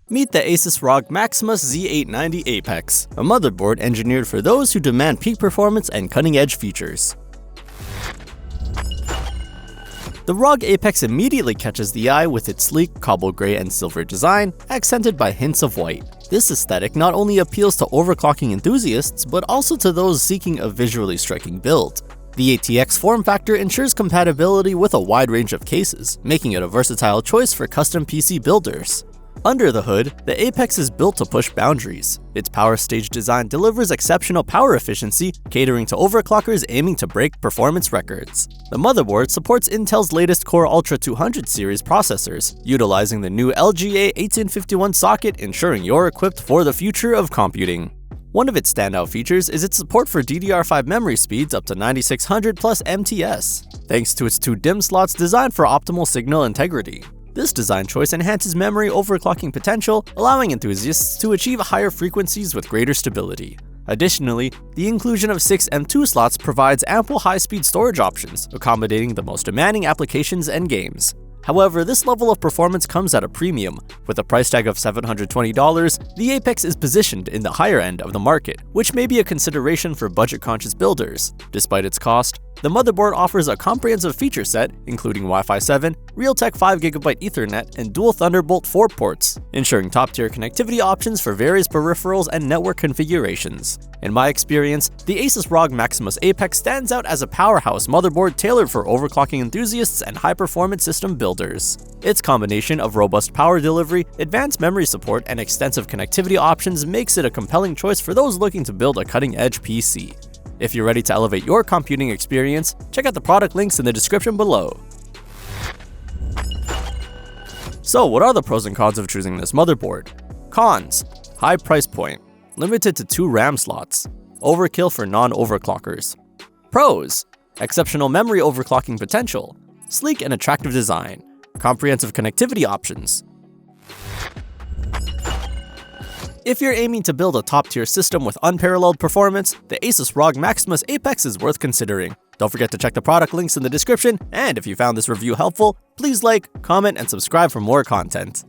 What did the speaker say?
Meet the ASUS ROG Maximus Z890 Apex, a motherboard engineered for those who demand peak performance and cutting-edge features. The ROG Apex immediately catches the eye with its sleek cobble gray and silver design, accented by hints of white. This aesthetic not only appeals to overclocking enthusiasts, but also to those seeking a visually striking build. The ATX form factor ensures compatibility with a wide range of cases, making it a versatile choice for custom PC builders. Under the hood, the Apex is built to push boundaries. Its power stage design delivers exceptional power efficiency, catering to overclockers aiming to break performance records. The motherboard supports Intel's latest Core Ultra 200 series processors, utilizing the new LGA 1851 socket, ensuring you're equipped for the future of computing. One of its standout features is its support for DDR5 memory speeds up to 9600 plus MTS, thanks to its 2 DIMM slots designed for optimal signal integrity. This design choice enhances memory overclocking potential, allowing enthusiasts to achieve higher frequencies with greater stability. Additionally, the inclusion of 6 M2 slots provides ample high-speed storage options, accommodating the most demanding applications and games. However, this level of performance comes at a premium. With a price tag of $720, the Apex is positioned in the higher end of the market, which may be a consideration for budget-conscious builders. Despite its cost, the motherboard offers a comprehensive feature set, including Wi-Fi 7, Realtek 5GB Ethernet, and dual Thunderbolt 4 ports, ensuring top-tier connectivity options for various peripherals and network configurations. In my experience, the ASUS ROG Maximus Apex stands out as a powerhouse motherboard tailored for overclocking enthusiasts and high-performance system builders. Its combination of robust power delivery, advanced memory support, and extensive connectivity options makes it a compelling choice for those looking to build a cutting-edge PC. If you're ready to elevate your computing experience, check out the product links in the description below. So, what are the pros and cons of choosing this motherboard? Cons: high price point, limited to 2 RAM slots, overkill for non-overclockers. Pros: exceptional memory overclocking potential, sleek and attractive design, comprehensive connectivity options. If you're aiming to build a top-tier system with unparalleled performance, the ASUS ROG Maximus Apex is worth considering. Don't forget to check the product links in the description, and if you found this review helpful, please like, comment, and subscribe for more content.